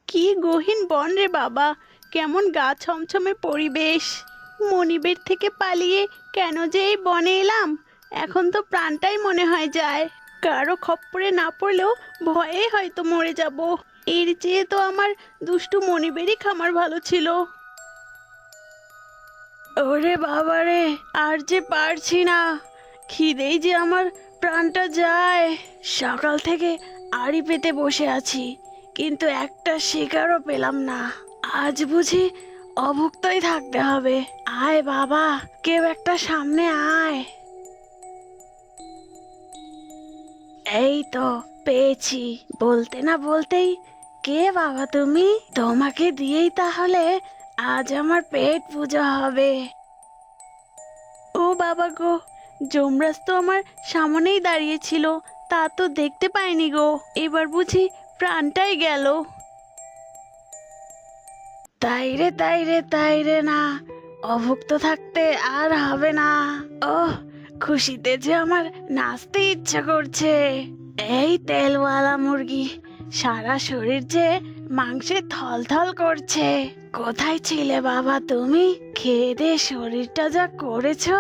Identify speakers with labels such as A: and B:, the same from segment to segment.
A: কি গহীন বন রে বাবা, কেমন গা ছমছমে পরিবেশ। মনিবের থেকে পালিয়ে কেন যে এই বনে এলাম, এখন তো প্রাণটাই মনে হয় যায়। কারো খপ্পরে না পড়লেও ভয়ে হয়তো মরে যাব। এর চেয়ে তো আমার দুষ্টু মনিবেরই খামার ভালো ছিল। ওরে বাবা রে, আর যে পারছি না, খিদেই যে আমার প্রাণটা যায়। সকাল থেকে আড়ি পেতে বসে আছি, কিন্তু একটা শিকারও পেলাম না। আজ বুঝি অভুক্তই থাকতে হবে। আয় বাবা, কেউ একটা সামনে আয়। এই তো পেয়েছি। বলতে না বলতেই, কে বাবা তুমি? তোমাকে দিয়েই তাহলে আজ আমার পেট পূজা হবে। ও বাবা গো, যমরাজ তো আমার সামনেই দাঁড়িয়েছিল, তা তো দেখতে পাইনি গো। এবার বুঝি প্রাণটাই গেল। তাই রে না, অভুক্ত থাকতে আর হবে না। ওহ, খুশিতে যে আমার নাচতে ইচ্ছা করছে। এই তেলওয়ালা মুরগি, সারা শরীর যে মাংসে থলথল করছে। কোথায় ছিলে বাবা তুমি? খেয়ে দিয়ে শরীরটা যা করেছো,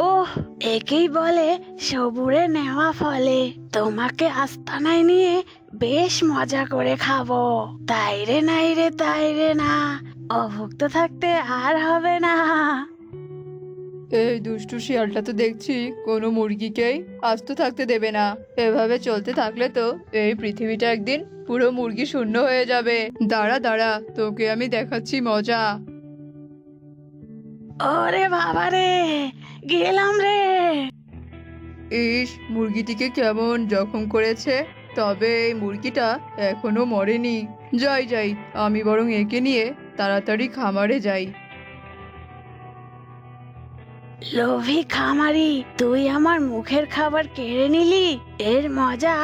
A: ওহ, একেই বলে সবুরে নেওয়া ফলে। তোমাকে আস্তানায় নিয়ে বেশ মজা করে খাবো। তাই রে না, অভুক্ত থাকতে আর হবে না।
B: এই দুষ্টু শিয়ালটা তো দেখছি কোনো মুরগিকেই আস্ত থাকতে দেবে না। এভাবে চলতে থাকলে তো এই পৃথিবীটা একদিন পুরো মুরগি শূন্য হয়ে যাবে। দাঁড়া দাঁড়া, তোকে আমি দেখাচ্ছি মজা।
A: ওরে বাবা রে, গেলাম রে।
B: ইস, মুরগিটিকে কেমন জখম করেছে। তবে এই মুরগিটা এখনো মরেনি। যাই যাই, আমি বরং একে নিয়ে তাড়াতাড়ি খামারে যাই।
A: লোভী খামারি, তুই আমার মুখের খাবার কেড়ে নিলি। এর মজা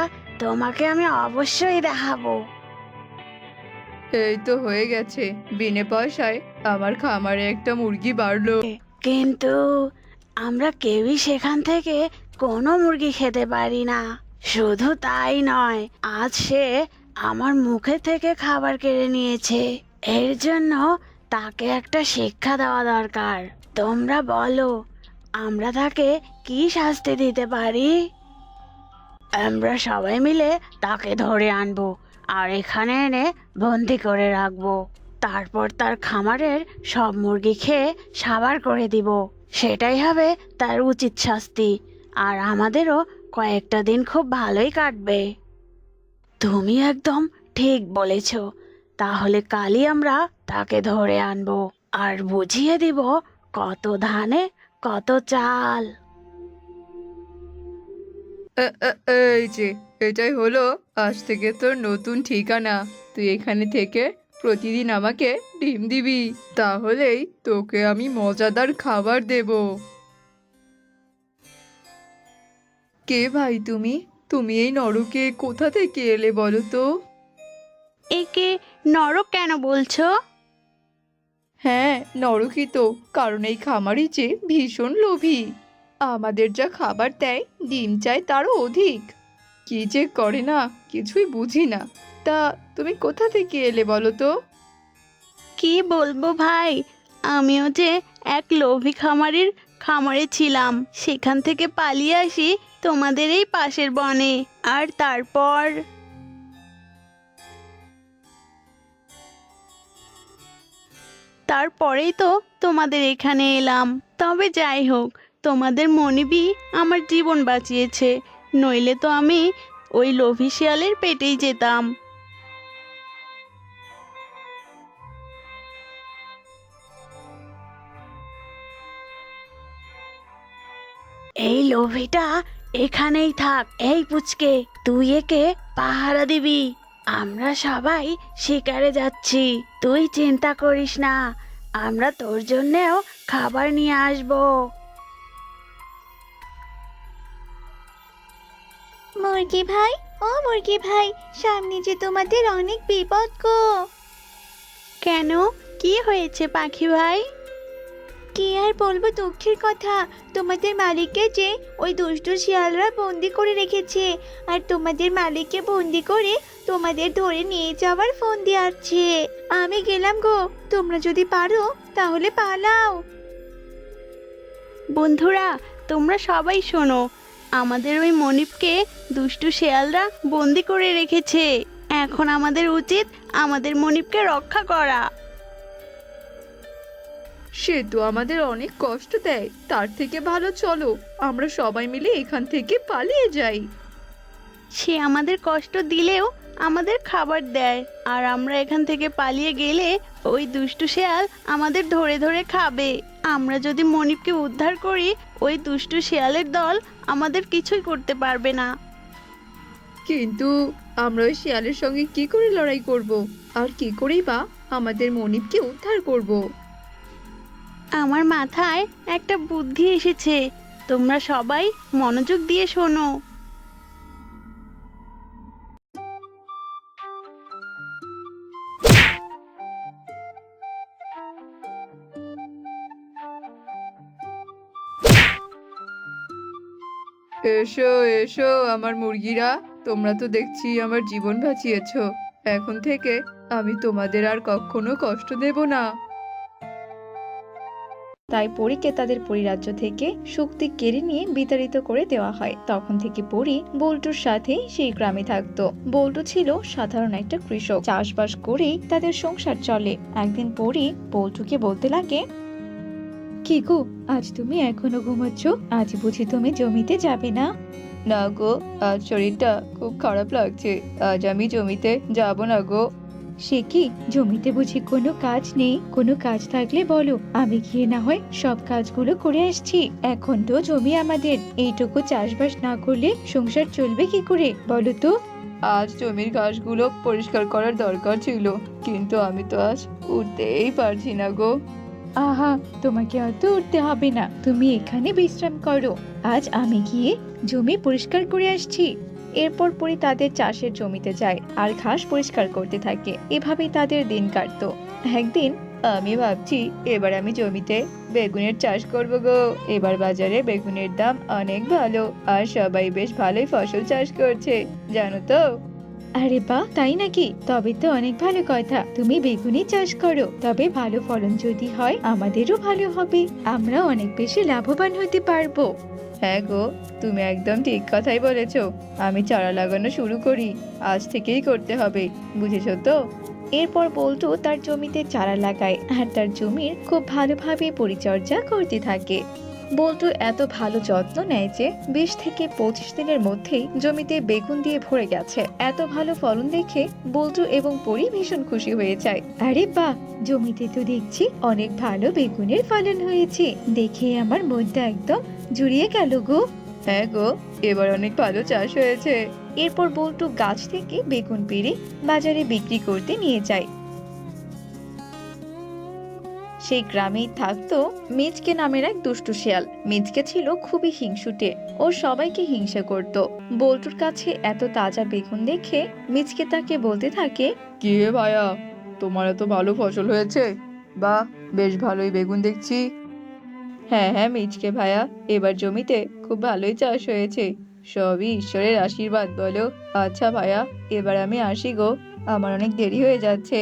A: তোমাকে আমি অবশ্যই দেখাবো।
B: এই তো হয়ে গেছে, বিনে পয়সায় আমার খামারে একটা মুরগি বাড়লো।
A: কিন্তু আমরা কেউই সেখান থেকে কোনো মুরগি খেতে পারি না। শুধু তাই নয়, আজ সে আমার মুখে থেকে খাবার কেড়ে নিয়েছে। এর জন্য তাকে একটা শিক্ষা দেওয়া দরকার। তোমরা বলো, আমরা তাকে কি শাস্তি দিতে পারি? আমরা সবাই মিলে তাকে ধরে আনবো আর এখানে এনে বন্দি করে রাখবো। তারপর তার খামারের সব মুরগি খেয়ে সাবার করে দিব। সেটাই হবে তার উচিত শাস্তি। আর আমাদেরও কয়েকটা দিন খুব ভালোই কাটবে। তুমি একদম ঠিক বলেছ। তাহলে কালই আমরা তাকে ধরে আনবো আর বুঝিয়ে দিব কত ধানে কত চাল।
B: এই যে, এটাই হলো আজ থেকে তোর নতুন ঠিকানা। তুই এখানে থেকে প্রতিদিন আমাকে ডিম দিবি, তাহলেই তোকে আমি মজাদার খাবার দেব। কে ভাই তুমি? তুমি এই নরকে কোথা থেকে এলে বলো তো?
A: একে নরক কেন বলছো?
B: হ্যাঁ, নরকই তো, কারণ এই খামারি যে ভীষণ লোভী। আমাদের যা খাবার দেয়, ডিম চাই তারও অধিক। কি যে করে না, কিছুই বুঝি না। তা তুমি কোথা থেকে এলে বলো তো?
A: কি বলবো ভাই, আমিও যে এক লোভী খামারির খামারে ছিলাম, সেখান থেকে পালিয়ে আসি তোমাদের এই পাশের বনে। আর তারপরেই তো তোমাদের এখানে এলাম। তবে যাই হোক, তোমাদের মনিবই আমার জীবন বাঁচিয়েছে, নইলে তো আমি ওই লোভী শিয়ালের পেটেই যেতাম। এই লোভীটা এখানেই থাক। এই পুচকে, তুই একে পাহারা দিবি। আমরা সবাই শিকারে যাচ্ছি, তুই চিন্তা করিস না। আমরা তোর জন্যেও খাবার নিয়ে আসবো।
C: মুরগি ভাই, ও মুরগি ভাই, সামনে যে তোমাদের অনেক বিপদ গো।
A: কেন, কি হয়েছে পাখি ভাই?
C: কি আর বলবো দুঃখের কথা, তোমাদের মালিককে যে ওই দুষ্টু শিয়ালরা বন্দি করে রেখেছে, আর তোমাদের মালিককে বন্দি করে তোমাদের ধরে নিয়ে যাওয়ার ফোন দিয়ে আসছে। আমি গেলাম গো, তোমরা যদি পারো তাহলে পালাও।
A: বন্ধুরা, তোমরা সবাই শোনো, আমাদের ওই মনিবকে দুষ্টু শেয়ালরা বন্দি করে রেখেছে। এখন আমাদের উচিত আমাদের মনিবকে রক্ষা করা।
B: সে তো আমাদের অনেক কষ্ট দেয়, তার থেকে ভালো চলো আমরা সবাই মিলে এখান থেকে পালিয়ে যাই।
A: সে আমাদের কষ্ট দিলেও আমাদের খাবার দেয়, আর আমরা এখান থেকে পালিয়ে গেলে ওই দুষ্টু শেয়াল আমাদের ধরে ধরে খাবে। আমরা যদি মনিবকে উদ্ধার করি, ওই দুষ্টু শেয়ালের দল আমাদের কিছুই করতে পারবে না।
B: কিন্তু আমরা ওই শিয়ালের সঙ্গে কি করে লড়াই করব, আর কি করেই বা আমাদের মনিবকে উদ্ধার করব?
A: আমার মাথায় একটা বুদ্ধি এসেছে, তোমরা সবাই মনোযোগ দিয়ে শোনো।
B: এসো এসো আমার মুরগিরা, তোমরা তো দেখছি আমার জীবন বাঁচিয়েছো। এখন থেকে আমি তোমাদের আর কখনো কষ্ট দেব না। তাই পরীকে তাদের পরিরাজ্য থেকে শক্তি কেড়ে নিয়ে বিতাড়িত করে দেওয়া হয়। তখন থেকে পরী বল্টুর সাথেই সেই গ্রামে থাকতো। বল্টু ছিল সাধারণ একটা কৃষক, চাষবাস করেই তাদের সংসার চলে। একদিন পরী বল্টুকে বলতে লাগে, কি গো, আজ তুমি এখনো ঘুমাচ্ছ? আজ বুঝি তুমি জমিতে যাবে না? না গো, আজ শরীরটা খুব খারাপ লাগছে, আজ আমি জমিতে যাব না গো। সে কি, জমিতে বুঝি কোনো কাজ নেই? কোনো কাজ থাকলে বলো, আমি গিয়ে না হয় সব কাজগুলো করে আসছি। এখন তো জমি আমাদের, এইটুকু চাষবাস না করলে সংসার চলবে কি করে বলো তো? আজ জমির ঘাসগুলো পরিষ্কার করার দরকার ছিল, কিন্তু আমি তো আজ উঠতেই পারছি না গো। আহা, তোমাকে অত উঠতে হবে না, তুমি এখানে বিশ্রাম করো, আজ আমি গিয়ে জমি পরিষ্কার করে আসছি। এরপর পরে তাদের চাষের জমিতে যায় আর ঘাস পরিষ্কার করতে থাকে। এভাবেই তাদের দিন কাটতো। একদিন আমি ভাবছি এবার আমি জমিতে বেগুনের চাষ করব গো। এবার বাজারে বেগুনের দাম অনেক ভালো, আর সবাই বেশ ভালোই ফসল চাষ করছে, জানো তো। আরে বাহ, তাই নাকি? তবে তো অনেক ভালো কথা, তুমি বেগুনি চাষ করো, তবে ভালো ফলন যদি হয় আমাদেরও ভালো হবে, আমরা অনেক বেশি লাভবান হতে পারবো। হ্যাঁ গো, তুমি একদম ঠিক কথাই বলেছো, আমি চারা লাগানো শুরু করি, আজ থেকেই করতে হবে, বুঝেছো তো? এরপর বল্টু তার জমিতে চারা লাগায় আর তার জমির খুব ভালোভাবে পরিচর্যা করতে থাকে। বল্টু এত ভালো যত্ন নেয় যে 20 থেকে 25 দিনের মধ্যেই জমিতে বেগুন দিয়ে ভরে গেছে। এত ভালো ফলন দেখে বল্টু এবং পরি ভীষণ খুশি হয়ে যায়। আরে বাহ, জমিতে তো দেখছি অনেক ভালো বেগুনের ফলন হয়েছে, দেখে আমার মনটা একদম জুড়িয়ে গেল গো। হ্যাঁ গো, এবার অনেক ভালো চাষ হয়েছে। এরপর বল্টু গাছ থেকে বেগুন পেড়ে বাজারে বিক্রি করতে নিয়ে যায়। সেই গ্রামেই থাকতো মিচকে নামের এক দুষ্টু শিয়াল। মিচকে ছিল খুবই হিংসুটে, ও সবাইকে হিংসা করত। বল্টুর কাছে এত তাজা বেগুন দেখে মিচকে তাকে বলতে থাকে, কি হে ভাইয়া, তোমার এত ভালো ফসল হয়েছে, বাহ, বেশ ভালোই বেগুন দেখছি। হ্যাঁ হ্যাঁ মিচকে ভাইয়া, এবার জমিতে খুব ভালোই চাষ হয়েছে, সবই ঈশ্বরের আশীর্বাদ বলো। আচ্ছা ভাইয়া, এবার আমি আসি গো, আমার অনেক দেরি হয়ে যাচ্ছে।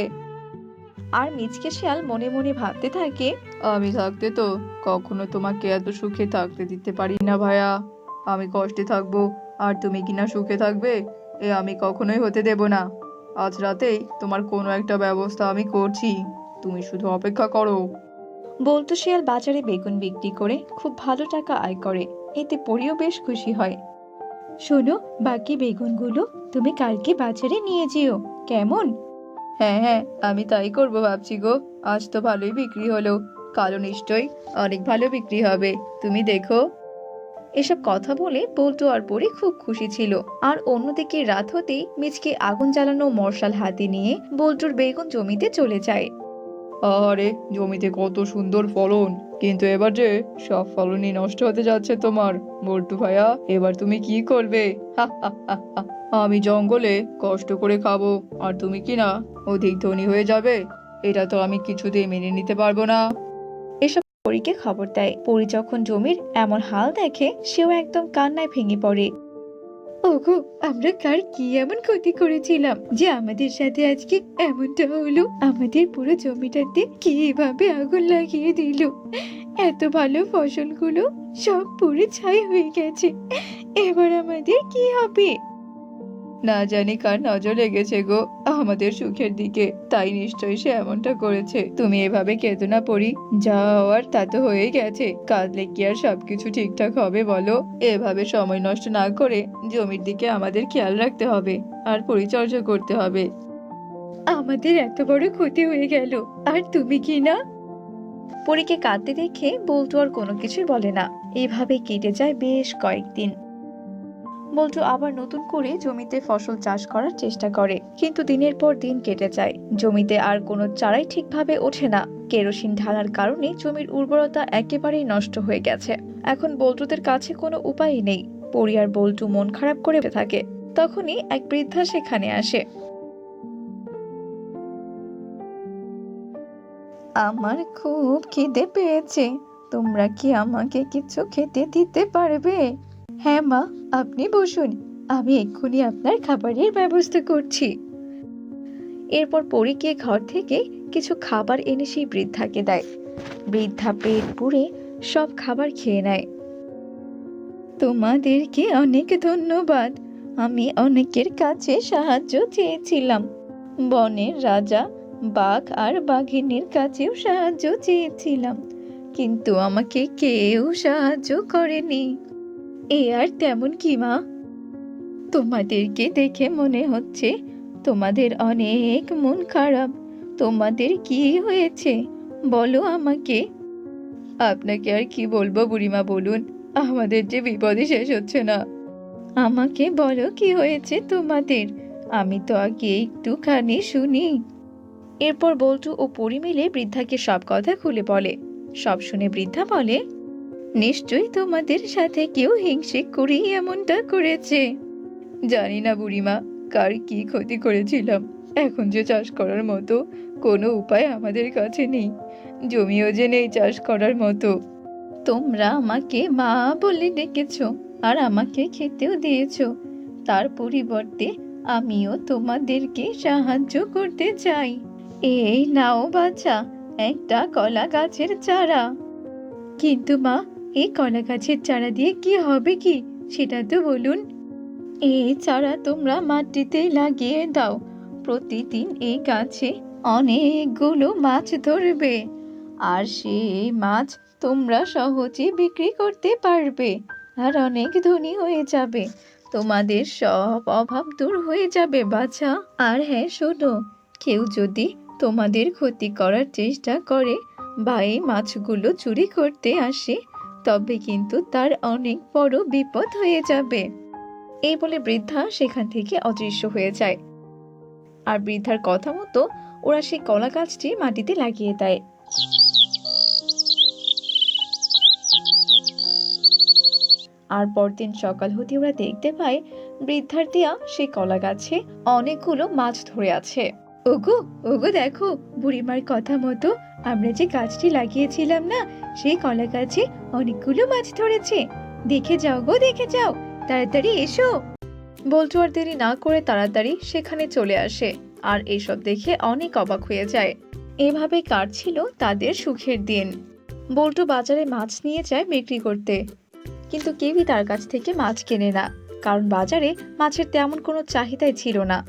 B: আর মিচকে শিয়াল মনে মনে ভাবতে থাকে, আমি থাকতে তো কখনো তোমাকে এত সুখে থাকতে দিতে পারি না ভাইয়া, আমি কষ্টে থাকবো আর তুমি কিনা সুখে থাকবে, এ আমি কখনোই হতে দেব না। আজ রাতেই তোমার কোনো একটা ব্যবস্থা আমি করছি, তুমি শুধু অপেক্ষা করো। বল্টু শিয়াল বাজারে বেগুন বিক্রি করে খুব ভালো টাকা আয় করে, এতে পরিও বেশ খুশি হয়। শোনো, বাকি বেগুনগুলো তুমি কালকে বাজারে নিয়ে যেও, কেমন? হ্যাঁ হ্যাঁ, আমি তাই করবো ভাবছি গো, আজ তো ভালোই বিক্রি হলো, কালও নিশ্চয়ই অনেক ভালো বিক্রি হবে, তুমি দেখো। এসব কথা বলে বল্টু আর পরি খুব খুশি ছিল। আর অন্যদিকে রাত হতেই মিচকে আগুন জ্বালানো মশাল হাতে নিয়ে বল্টুর বেগুন জমিতে চলে যায়। আরে জমিতে কত সুন্দর ফলন, কিন্তু এবার যে সব ফলনই নষ্ট হতে যাচ্ছে তোমার বল্টু ভাইয়া, এবার তুমি কি করবে? আমি জঙ্গলে কষ্ট করে খাবো আর তুমি কি না অধিক ধনী হয়ে যাবে, এটা তো আমি কিছুতেই মেনে নিতে পারবো না। এসব পরীকে খবর দেয়। পরী যখন জমির এমন হাল দেখে সেও একদম কান্নায় ভেঙে পড়ে। ওগো, আমরা কার কি এমন ক্ষতি করেছিলাম যে আমাদের সাথে আজকে এমনটা হলো? আমাদের পুরো জমিটাতে কিভাবে আগুন লাগিয়ে দিল? এত ভালো ফসলগুলো সব পুড়ে ছাই হয়ে গেছে। এবার আমাদের কি হবে? না জানি কার নজর লেগেছে গো আমাদের সুখের দিকে, তাই নিশ্চয়ই সে এমনটা করেছে। তুমি এভাবে কেঁদো না পরি, যা হওয়ার তা তো হয়ে গেছে। কাঁদলে কি আর সবকিছু ঠিকঠাক হবে বলো? এভাবে সময় নষ্ট না করে জমির দিকে আমাদের খেয়াল রাখতে হবে আর পরিচর্যা করতে হবে। আমাদের এত বড় ক্ষতি হয়ে গেল, আর তুমি কি না? পরীকে কাঁদতে দেখে বল্টু আর কোনো কিছুই বলে না। এভাবে কেটে যায় বেশ কয়েকদিন। বল্টু আবার নতুন করে জমিতে ফসল চাষ করার চেষ্টা করে, কিন্তু দিনের পর দিন কেটে যায়। জমিতে আর কোনো চারাই ঠিকভাবে ওঠে না। কেরোসিন ঢালার কারণে জমির উর্বরতা একেবারেই নষ্ট হয়ে গেছে। এখন বল্টুদের কাছে কোনো উপায়ই নেই। পরি আর বল্টু মন খারাপ করে থাকে। তখনই এক বৃদ্ধা সেখানে আসে। আমার খুব খিদে পেয়েছে, তোমরা কি আমাকে কিছু খেতে দিতে পারবে? হ্যাঁ মা, আপনি বসুন, আমি এক্ষুনি আপনার খাবারের ব্যবস্থা করছি। এরপর পরীকে ঘর থেকে কিছু খাবার এনে সেই বৃদ্ধাকে দেয়। বৃদ্ধা পেট পুড়ে সব খাবার খেয়ে নেয়। তোমাদেরকে অনেক ধন্যবাদ। আমি অনেকের কাছে সাহায্য চেয়েছিলাম। বনের রাজা, বাঘ আর বাঘিনীর কাছেও সাহায্য চেয়েছিলাম, কিন্তু আমাকে কেউ সাহায্য করেনি। এ আর তেমন কি মা? তোমাদেরকে দেখে মনে হচ্ছে তোমাদের অনেক মন খারাপ। তোমাদের কি হয়েছে বলো আমাকে। আপনাকে আর কি বলবো বুড়িমা, বলুন, আমাদের যে বিপদই শেষ হচ্ছে না। আমাকে বলো কি হয়েছে তোমাদের, আমি তো আগে একটুখানি শুনি। এরপর বল্টু ও পরি মিলে বৃদ্ধাকে সব কথা খুলে বলে। সব শুনে বৃদ্ধা বলে, নিশ্চয়ই তোমাদের সাথে কেউ হিংসে করেই এমনটা করেছে। জানি না বুড়িমা, কার কি ক্ষতি করেছিলাম। এখন যে চাষ করার মতো কোনো উপায় আমাদের কাছে নেই, জমিও যে নেই চাষ করার মতো। তোমরা আমাকে মা বলে ডেকেছো আর আমাকে খেতেও দিয়েছো, তার পরিবর্তে আমিও তোমাদেরকে সাহায্য করতে চাই। এই নাও বাছা, একটা কলা গাছের চারা। কিন্তু মা, এই কলা গাছের চারা দিয়ে কি হবে কি সেটা তো বলুন। এই চারা তোমরা মাটিতে লাগিয়ে দাও, প্রতিদিন এই গাছে অনেকগুলো মাছ ধরবে, আর সেই মাছ তোমরা সহজে বিক্রি করতে পারবে আর অনেক ধনী হয়ে যাবে। তোমাদের সব অভাব দূর হয়ে যাবে বাছা। আর হ্যাঁ শোনো, কেউ যদি তোমাদের ক্ষতি করার চেষ্টা করে বা এই মাছগুলো চুরি করতে আসে, তবে কিন্তু তার অনেক বড় বিপদ হয়ে যাবে। এই বলে বৃদ্ধা সেখান থেকে অদৃশ্য হয়ে যায়। আর বৃদ্ধার কথা মতো ওরা সেই কলা গাছটি মাটিতে লাগিয়ে দেয়। আর পরদিন সকাল হতে ওরা দেখতে পায় বৃদ্ধার দেয়া সেই কলা গাছে অনেকগুলো মাছ ধরে আছে। ওগো ওগো দেখো, বুড়িমার কথা মতো আমরা যে গাছটি লাগিয়েছিলাম না, সেই কলা গাছে অনেকগুলো মাছ ধরেছে। দেখে যাও গো, দেখে যাও, তাড়াতাড়ি এসো। বল্টু আর দেরি না করে তাড়াতাড়ি সেখানে চলে আসে আর এসব দেখে অনেক অবাক হয়ে যায়। এভাবে কাটছিল তাদের সুখের দিন। বল্টু বাজারে মাছ নিয়ে যায় বিক্রি করতে, কিন্তু কেউই তার কাছ থেকে মাছ কেনে না, কারণ বাজারে মাছের তেমন কোনো চাহিদাই ছিল না।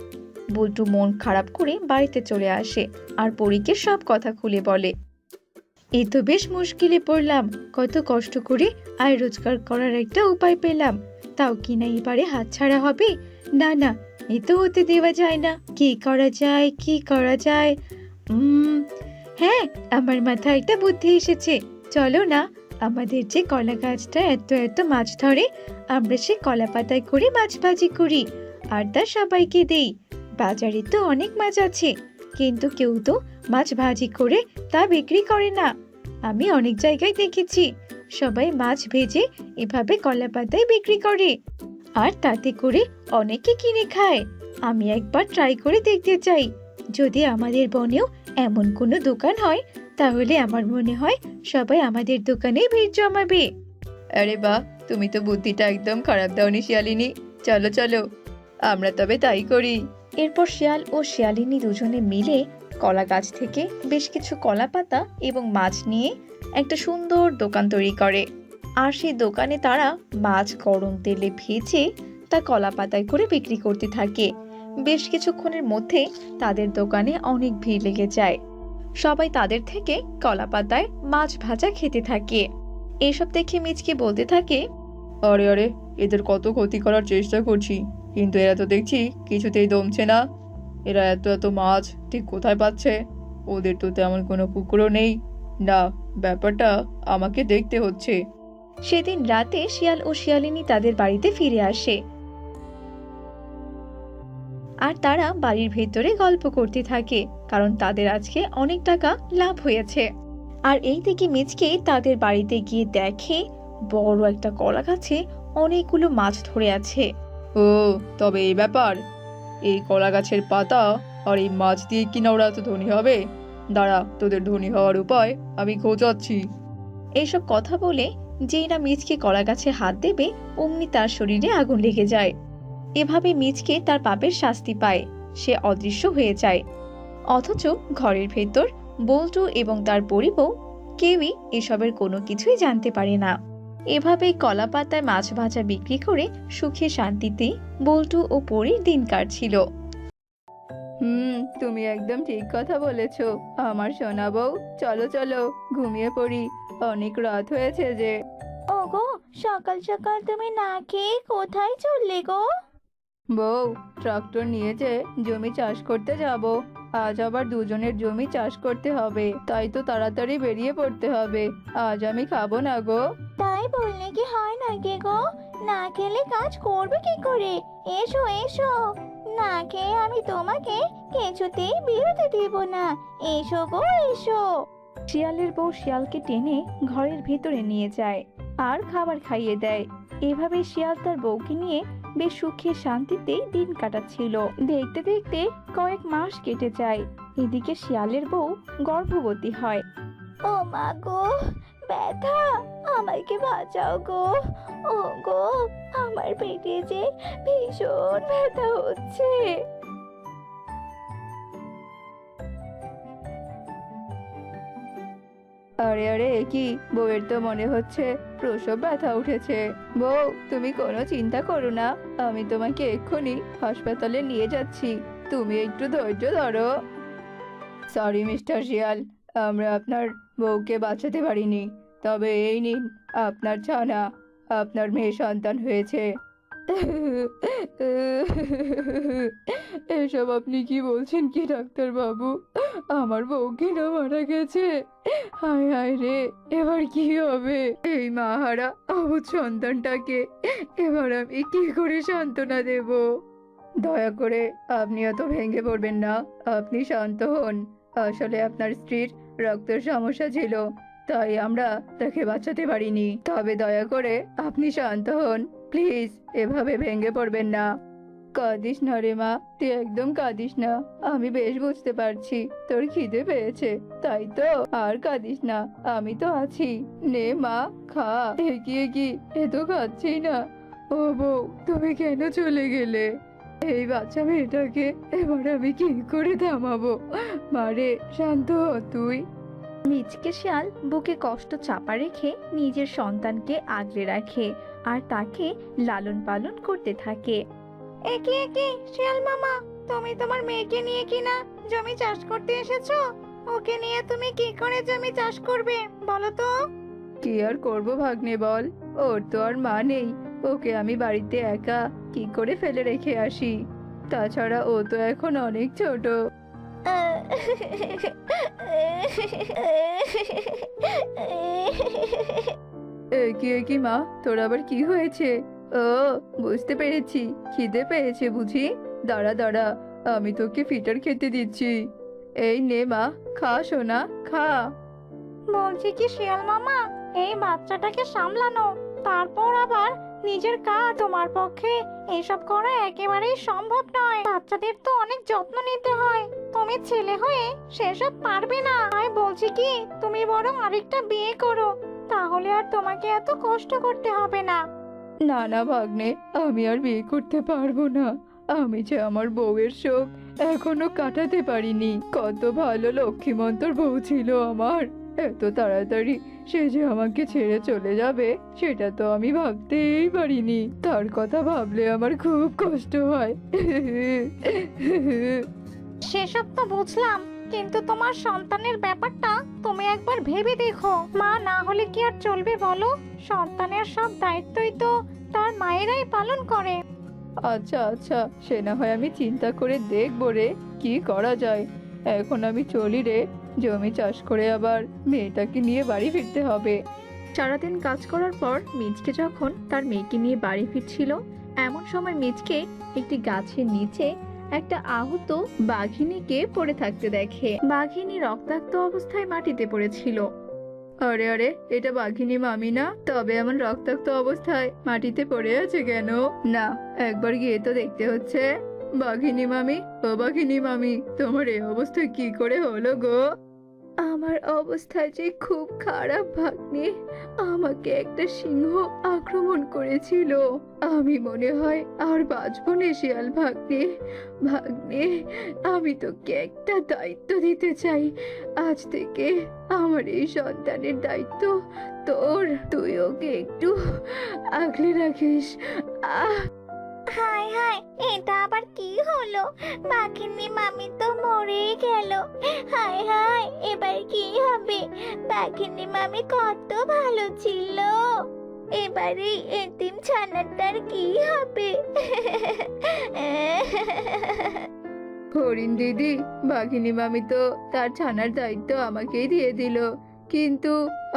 B: বল্টু মন খারাপ করে বাড়িতে চলে আসে আর পরীকে সব কথা খুলে বলে। এই তো বেশ মুশকিলে পড়লাম, কত কষ্ট করে আয় রোজগার করার একটা উপায় পেলাম, তাও কি না এবারে হাতছাড়া হবে? না না, এ তো হতে দেওয়া যায় না। কি করা যায়, কি করা যায়? হ্যাঁ, আমার মাথায় একটা বুদ্ধি এসেছে। চলো না, আমাদের যে কলা গাছটা এত এত মাছ ধরে, আমরা সে কলা পাতায় করে মাছ ভাজি করি আর তা সবাইকে দেই। বাজারে তো অনেক মাছ আছে, কিন্তু কেউ তো মাছ ভাজি করে তা বিক্রি করে না। আমি অনেক জায়গায় দেখেছি সবাই মাছ ভেজে এভাবে কলা পাতায় বিক্রি করে, আর তাতে করে অনেকে কিনে খায়। আমি একবার ট্রাই করে দেখতে চাই, যদি আমাদের বনেও এমন কোনো দোকান হয়
C: তাহলে আমার মনে হয় সবাই আমাদের দোকানে ভিড় জমাবে।
B: আরে বাহ, তুমি তো বুদ্ধিটা একদম খারাপ দাওনি শিয়ালিনী। চলো চলো, আমরা তবে তাই করি। এরপর শিয়াল ও শিয়ালিনী দুজনে মিলে কলা গাছ থেকে বেশ কিছু কলা পাতা এবং মাছ নিয়ে একটা সুন্দর দোকান তৈরি করে। আর সেই দোকানে তারা মাছ গরম তেলে ভেজে তা কলা পাতায় করে বিক্রি করতে থাকে। বেশ কিছুক্ষণের মধ্যে তাদের দোকানে অনেক ভিড় লেগে যায়। সবাই তাদের থেকে কলা পাতায় মাছ ভাজা খেতে থাকে। এসব দেখে মিচকে বলতে থাকে, আরে আরে, এদের কত ক্ষতি করার চেষ্টা করছি, কিন্তু এরা তো দেখছি কিছুতেই দমছে না। এরা এত এত মাছ ঠিক কোথায় পাচ্ছে? ওদের তো তেমন কোনো পুকুরও নেই। না, ব্যাপারটা আমাকে দেখতে হচ্ছে। সেদিন রাতে শিয়াল ও শিয়ালিনী তাদের বাড়িতে ফিরে আসে আর তারা বাড়ির ভেতরে গল্প করতে থাকে, কারণ তাদের আজকে অনেক টাকা লাভ হয়েছে। আর এই দিকে মিচকে তাদের বাড়িতে গিয়ে দেখে বড় একটা কলা গাছে অনেকগুলো মাছ ধরে আছে। ও, তবে এই ব্যাপার, এই কলা গাছের পাতা আর এই মাছ দিয়ে কিনা ওরা তো ধনী হবে। দাঁড়া, তোদের ধনী হওয়ার উপায় আমি খোঁজাচ্ছি। এইসব কথা বলে যেই না মিচকে কলা গাছে হাত দেবে, অমনি তার শরীরে আগুন লেগে যায়। এভাবে মিচকে তার পাপের শাস্তি পায়, সে অদৃশ্য হয়ে যায়। অথচ ঘরের ভেতর বল্টু এবং তার পরিবউ কেউই এসবের কোনো কিছুই জানতে পারে না। এভাবেই কলা পাতায় মাছ ভাজা বিক্রি করে সুখে শান্তিতে বল্টু ও পরীর দিন কাটছিল। তুমি একদম ঠিক কথা বলেছ আমার সোনা বউ। চলো চলো, ঘুমিয়ে পড়ি, অনেক রাত হয়েছে যে।
C: ওগো, সকাল সকাল তুমি না খেয়ে কোথায় চললে গো?
B: বউ, ট্রাক্টর নিয়ে যে জমি চাষ করতে যাব। আজ আবার দুজনের জমি চাষ করতে হবে, তাই তো তাড়াতাড়ি বেরিয়ে পড়তে হবে। আজ আমি খাবো না গো।
C: তাই বললে কি হয় নাকি গো? না খেলে কাজ করবে কি করে? এসো এসো, না খেয়ে আমি তোমাকে কিছুতেই বেরোতে দেব না। এসো গো এসো।
B: শিয়ালের বউ শিয়ালকে টেনে ঘরের ভেতরে নিয়ে যায় আর খাবার খাইয়ে দেয়। এভাবে শিয়াল তার বউকে নিয়ে বেশ সুখে শান্তিতে দিন কাটাচ্ছিল। দেখতে দেখতে কয়েক মাস কেটে যায়। এদিকে শিয়ালের বউ গর্ভবতী হয়।
C: ও মা গো, ব্যথা, আমাকে বাঁচাও গো। ও গো, আমার পেটে যে ভীষণ ব্যথা হচ্ছে।
B: আরে আরে, কি বউয়ের তো মনে হচ্ছে প্রসব ব্যথা উঠেছে। বউ, তুমি কোনো চিন্তা করো না, আমি তোমাকে এক্ষুনি হাসপাতালে নিয়ে যাচ্ছি। তুমি একটু ধৈর্য ধরো। সরি মিস্টার শিয়াল, আমরা আপনার বউকে বাঁচাতে পারিনি। তবে এই নিন আপনার ছানা, আপনার মেয়ে সন্তান হয়েছে। এসব আপনি কি বলছেন কি ডাক্তার বাবু? আমার বউ কিনা মারা গেছে। হায় হায় রে, এবার কি হবে? এই মাহারা অবুঝ সন্তানটাকে এবার আমি কি করে সান্ত্বনা দেব? দয়া করে আপনি এত ভেঙে পড়বেন না, আপনি শান্ত হন। আসলে আপনার স্ত্রীর রক্তের সমস্যা ছিল, তাই আমরা তাকে বাঁচাতে পারিনি। তবে দয়া করে আপনি শান্ত হন প্লিজ, এভাবে ভেঙে পড়বেন না। কাঁদিস না রে মা, তুই একদম কাঁদিস না। আমি বেশ বুঝতে পারছি তোর খিদে পেয়েছে, তাই তো? আর কাঁদিস না, আমি তো আছি। নে মা, খা। এগিয়ে কি, এ তো খাচ্ছেই না। ও বউ, তুমি কেন চলে গেলে? এই বাচ্চা মেয়েটাকে এবার আমি কি করে থামাবো? মারে, শান্ত হ তুই। মিচকে শিয়াল বুকে কষ্ট চাপা রেখে নিজের সন্তানকে আগলে রাখে আর তাকে লালন পালন করতে থাকে।
C: একে একে শিয়াল মামা, তুমি তোমার মেয়েকে নিয়ে কিনা জমি চাষ করতে এসেছো? ওকে নিয়ে তুমি কি করে জমি চাষ করবে বলো তো?
B: কি আর করবো ভাগ্নে বল, ওর তো আর মা নেই। ওকে আমি বাড়িতে একা কি করে ফেলে রেখে আসি? তাছাড়া ও তো এখন অনেক ছোট। কি মা, তোর আবার কি হয়েছে? ও, বুঝতে পেরেছি, খিদে পেয়েছে বুঝি। দাঁড়া দাঁড়া, আমি তোকে ফিটার খেতে দিচ্ছি। এই নে মা, খা সোনা, খা।
C: বলছি কি শিয়াল মামা, এই বাচ্চাটাকে সামলানো, তারপর আবার
D: নিজের কাজ, তোমার পক্ষে এসব করা একেবারেই সম্ভব নয়। বাচ্চাদের তো অনেক যত্ন নিতে হয়, তুমি ছেলে হয়ে সেসব পারবে না। আমি বলছি কি, তুমি বরং আরেকটা বিয়ে করো, তাহলে আর তোমাকে এত কষ্ট করতে হবে না।
B: না না ভাগ্নে, আমি আর বিয়ে করতে পারবো না। আমি যে আমার বউয়ের শোক এখনো কাটাতে পারিনি। কত ভালো লক্ষ্মীমন্তর বউ ছিল আমার, এত তাড়াতাড়ি সে যে আমাকে ছেড়ে চলে যাবে সেটা তো আমি ভাবতেই পারিনি। তার কথা ভাবলে আমার খুব কষ্ট হয়।
D: সেসব তো বুঝলাম, কিন্তু তোমার সন্তানের ব্যাপারটা তুমি একবার ভেবে দেখো। মা না হলে কি আর চলবে বলো? সন্তানের সব দায়িত্বই তো তার মায়েরাই পালন করে।
B: আচ্ছা আচ্ছা, সে না হয় আমি চিন্তা করে দেখবো রে, কি করা যায়। এখন আমি চলি রে, জমি চাষ করে আবার মেয়েটাকে নিয়ে বাড়ি ফিরতে হবে। সারাদিন কাজ করার পর মিচকে যখন তার মেয়েকে নিয়ে বাড়ি ফিরছিল, এমন সময় মিচকে একটি গাছের নিচে একটা আহত বাঘিনীকে পড়ে থাকতে দেখে। বাঘিনী রক্তাক্ত অবস্থায় মাটিতে পড়েছিল। আরে আরে, এটা বাঘিনী মামি না? তবে এমন রক্তাক্ত অবস্থায় মাটিতে পড়ে আছে কেন? না, একবার গিয়ে তো দেখতে হচ্ছে। বাঘিনী মামি, ও বাঘিনী মামি, তোমার এই অবস্থা কি করে হলো গো? আমার অবস্থা যে খুব খারাপ ভাগ্নে। আমাকে একটা সিংহ আক্রমণ করেছিল। আমি মনে হয় আর বাঁচবো না শিয়াল ভাগ্নে। ভাগ্নে, আমি তোকে একটা দায়িত্ব দিতে চাই। আজ থেকে আমার এই সন্তানের দায়িত্ব তোর। তুই ওকে একটু আগলে রাখিস। আহ
C: হায় হায়, এটা আবার কি হলো? বাঘিনী মামি তো মরেই গেল। হায় হায়, এবার কি হবে? বাঘিনী মামি কত ভালো ছিল। এবারে এতিম ছানাটার কি হবে?
B: হরিণ দিদি, বাঘিনী মামি তো তার ছানার দায়িত্ব আমাকেই দিয়ে দিল, কিন্তু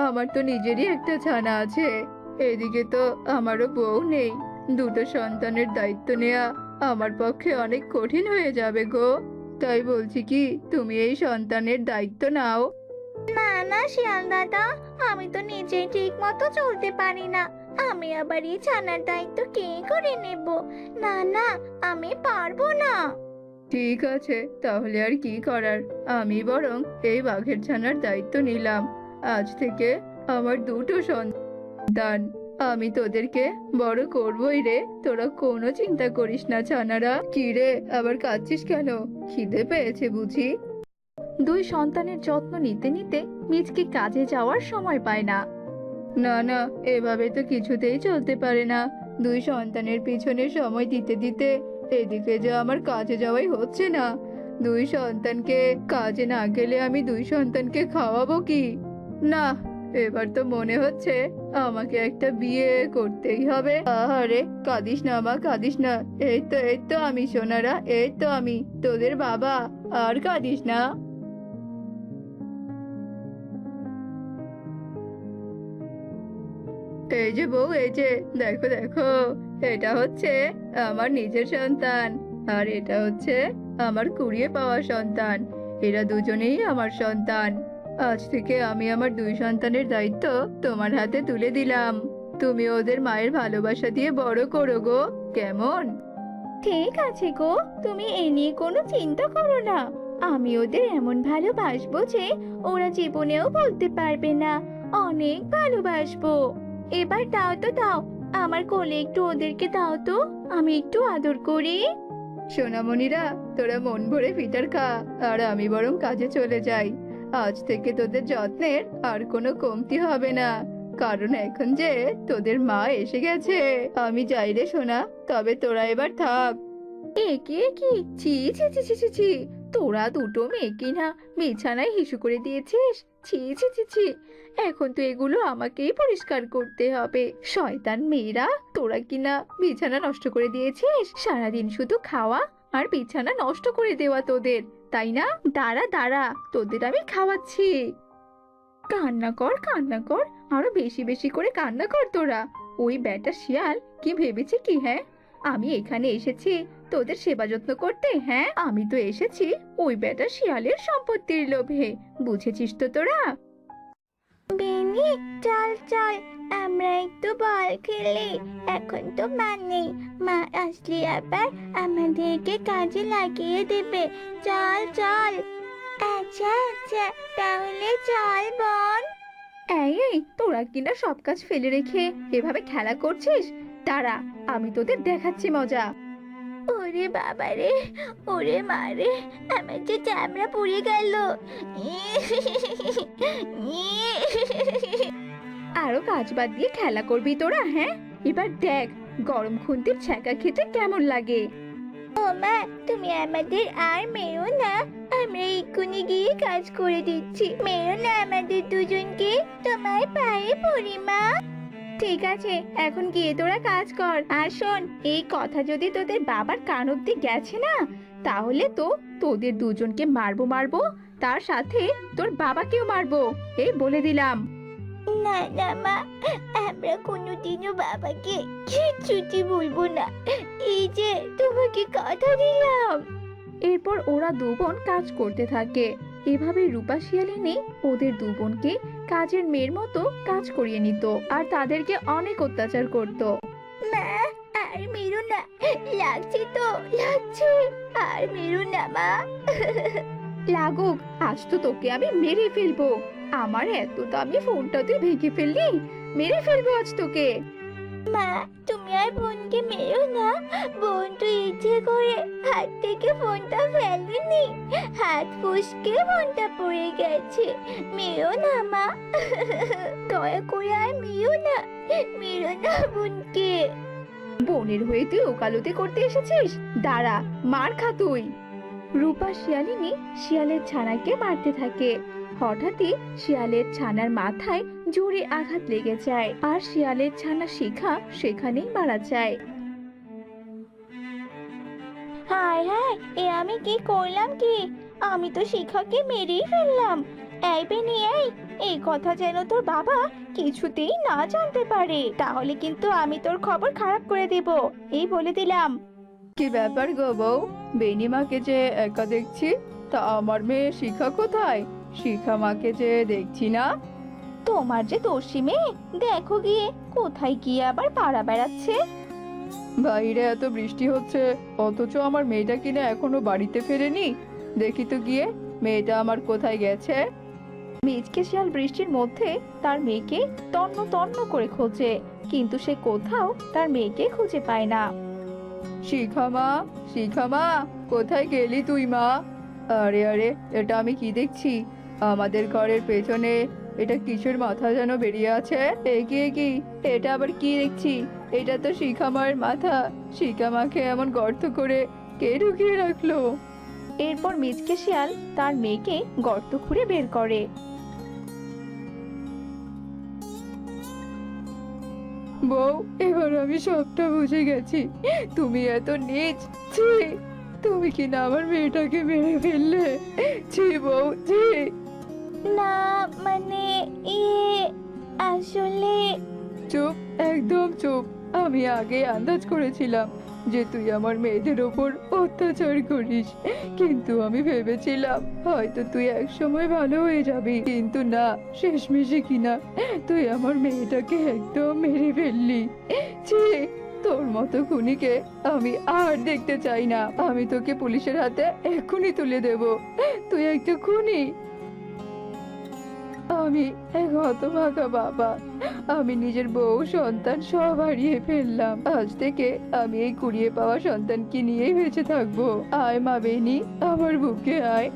B: আমার তো নিজেরই একটা ছানা আছে। এদিকে তো আমারও বউ নেই। দুটো সন্তানের দায়িত্ব নেওয়া আমার পক্ষে অনেক কঠিন হয়ে যাবে গো। তাই বলছি কি, তুমি এই সন্তানের দায়িত্ব নাও।
C: না না শিয়াল দাদা, আমি তো নিজেই ঠিক মতো চলতে পারি না। আমি আবার এই ছানার দায়িত্ব কে করে নেব? না না, আমি পারবো না।
B: ঠিক আছে, তাহলে আর কি করার, আমি বরং এই বাঘের ছানার দায়িত্ব নিলাম। আজ থেকে আমার দুটো সন্তান, আমি তোদেরকে বড় করবই রে। তোরা কোনো চিন্তা করিস না ছানারা। কি রে, আবার কাঁদছিস কেন? খিদে পেয়েছে বুঝি? দুই সন্তানের যত্ন নিতে নিতে মিচকে কাজে যাওয়ার সময় পায় না। না না, এভাবে তো কিছুতেই চলতে পারে না। দুই সন্তানের পিছনে সময় দিতে দিতে এদিকে যে আমার কাজে যাওয়াই হচ্ছে না। দুই সন্তানকে কাজে না গেলে আমি দুই সন্তানকে খাওয়াবো কি? না, এবার তো মনে হচ্ছে আমাকে একটা বিয়ে করতেই হবে। আরে কাঁদিস না মা, কাঁদিস না। এই তো আমি সোনারা, এই তো আমি তোদের বাবা। আর কাঁদিস না। এই যে বউ, এই যে দেখো দেখো, এটা হচ্ছে আমার নিজের সন্তান, আর এটা হচ্ছে আমার কুড়িয়ে পাওয়া সন্তান। এরা দুজনেই আমার সন্তান। আজ থেকে আমি আমার দুই সন্তানের দায়িত্ব তোমার হাতে তুলে দিলাম। তুমি ওদের মায়ের ভালোবাসা দিয়ে বড় করো গো, কেমন?
C: ঠিক আছে গো, তুমি এ নিয়ে কোনো চিন্তা করো না। আমি ওদের এমন ভালোবাসবো যে ওরা জীবনেও বলতে পারবে না। অনেক ভালোবাসবো। এবার দাও তো দাও, আমার কোলে একটু ওদেরকে দাও তো, আমি একটু আদর করি।
B: সোনামণিরা, তোরা মন ভরে ফিটার খা, আর আমি বরং কাজে চলে যাই। আজ থেকে তোদের যত্নের আর কোনো কমতি হবে না, কারণ এখন যে তোদের মা এসে গেছে। আমি যাই রে সোনা, তবে তোরা এবার থাক।
C: একে কি, ছি ছি ছি ছি ছি ছি, তোরা দুটো মেয়েকে না বিছানায় হিসু করে দিয়েছিস। ছি ছি ছি ছি, এখন তো এগুলো আমাকেই পরিষ্কার করতে হবে। শয়তান মেয়েরা, তোরা কি না বিছানা নষ্ট করে দিয়েছিস? সারাদিন শুধু খাওয়া আর বিছানা নষ্ট করে দেওয়া তোদের, তাই না? দাঁড়া দাঁড়া, তোদের আমি খাওয়াচ্ছি। কান্না কর কান্না কর, আরো বেশি বেশি করে কান্না কর তোরা। ওই বেটা শিয়াল কি ভেবেছে কি, হ্যাঁ আমি এখানে এসেছি তোদের সেবা যত্ন করতে? হ্যাঁ, আমি তো এসেছি ওই বেটা শিয়ালের সম্পত্তির লোভে। বুঝেছিস তো তোরা? বেনি, বেনি, চল চল আমরা একটু বল খেলি। এখন তো মা নেই, মা আসলে আবার আমাদেরকে কাজে লাগিয়ে দেবে। চল চল। আচ্ছা আচ্ছা, তাহলে চল বোন।
B: এই তোরা কিনা সব কাজ ফেলে রেখে এভাবে খেলা করছিস? দাঁড়া, আমি তোদের দেখাচ্ছি মজা।
C: ওরে বাবারে, ওরে মারে, আমার যে চামড়া পুড়ে গেল।
B: আরো কাজ বাদ দিয়ে খেলা করবি তোরা? হ্যাঁ, এবার দেখ গরম খুন্তির ছ্যাঁকা খেতে কেমন লাগে।
C: ও মা, তুমি আমাদের আর মেরো না, আমরা এক্ষুনি গিয়ে কাজ করে দিচ্ছি। মেরো না আমাদের দুজনকে, তোমার পায়ে পড়ি মা।
B: ঠিক আছে, এখন গিয়ে তোরা কাজ কর। আর শোন, এই কথা যদি তোদের বাবার কান অব্দি গেছে না, তাহলে তো তোদের দুজনকে মারবো মারবো, তার সাথে তোর বাবাকেও মারবো, এই বলে দিলাম।
C: না না মা, আমরা কোনোদিনও বাবাকে কিচ্ছুটি বলবো না, এই যে তোমাকে কথা দিলাম।
B: এরপর ওরা দু বোন কাজ করতে থাকে। এভাবে রূপা শিয়ালিনী ওদের দু বোনকে কাজের মেয়ের মতো কাজ করিয়ে নিত আর তাদেরকে অনেক অত্যাচার করত।
C: মা, আর মেরো না, লাগছে তো লাগছে, আর মেরো না মা।
B: লাগুক, আজ তো তোকে আমি মেরে ফেলবো। আমার এত দামি ফোনটা তুই ভেঙে ফেললি, মেরে ফেলবো আজ তোকে।
C: মা, তুমি আর বোনকে মেরো না, বোন তো ইচ্ছে করে হাত থেকে ফোনটা ফেলেনি, হাত ফুসকে ফোনটা পড়ে গেছে। মেরো না মা, দয়া করে আর মেরো না, মেরো না বোনকে।
B: বোনের হয়ে তুই ওকালতি করতে এসেছিস? দাঁড়া, মার খা তুই। রূপা শিয়ালিনী শিয়ালের ছানাকে মারতে থাকে। হঠাৎই শিয়ালের ছানার মাথায় জোরে আঘাত লেগে যায় আর শিয়ালের ছানা শিখা সেখানেই মারা যায়।
C: হায় হায়, এ আমি কি করলাম কি? আমি তো শিখাকে মেরেই ফেললাম। এই বেনি, এই কথা যেন তোর বাবা কিছুতেই না জানতে পারে, তাহলে কিন্তু আমি তোর খবর খারাপ করে দেব, এই বলে দিলাম।
B: কি ব্যাপার গো বউ, বেনিমাকে যে একা দেখছি, তা আমার মেয়ে শিখা কোথায়? শিখা মাকে যে দেখছি না।
C: তোমার যে দোষী মেয়ে, দেখো গিয়ে কোথায় গিয়ে আবার পাড়া বেড়াচ্ছে।
B: বাইরে এত বৃষ্টি হচ্ছে, অথচ আমার মেয়েটা কিনা এখনো বাড়িতে ফেরেনি। দেখি তো গিয়ে মেয়েটা আমার কোথায় গেছে। মিচকে শিয়াল বৃষ্টির মধ্যে তার মেয়েকে তন্ন তন্ন করে খোঁজে, কিন্তু সে কোথাও তার মেয়েকে খুঁজে পায় না। শিখা মা, শিখা মা, কোথায় গেলি তুই মা? আরে আরে, এটা আমি কি দেখছি? আমাদের ঘরের পেছনে এটা কিসের মাথা যেন বেরিয়ে আছে। এগিয়ে কি, এটা আবার কি দেখছি? এটা তো শিখা মায়ের মাথা। শিখা মাকে এমন গর্ত করে কে ঢুকিয়ে রাখলো? এরপর মিচকে শিয়াল তার মেয়েকে গর্ত খুঁড়ে বের করে। বউ, এবার আমি সবটা বুঝে গেছি। তুমি এত নীচ, ছি! তুমি কি না আমার মেয়েটাকে মেরে ফেললে? ছি বউ, ছি!
C: না মানে, আসলে
B: চুপ, একদম চুপ। আমি আগে আন্দাজ করেছিলাম যে তুই আমার মেয়েদের ওপর অত্যাচার করিস, কিন্তু আমি ভেবেছিলাম হয়তো তুই একসময় ভালো হয়ে যাবি, কিন্তু না, শেষমেশে কিনা তুই আমার মেয়েটাকে একদম মেরে ফেললি। ছি! তোর মতো খুনিকে আমি আর দেখতে চাই না। আমি তোকে পুলিশের হাতে এক্ষুনি তুলে দেব। তুই একটা খুনি। আমি এক হতভাগা বাবা, আমি নিজের বউ সন্তান সব হারিয়ে ফেললাম। আজ থেকে আমি এই কুড়িয়ে পাওয়া সন্তানকে নিয়েই বেঁচে থাকবো। আয় মা বেনি, আমার বুকে আয়।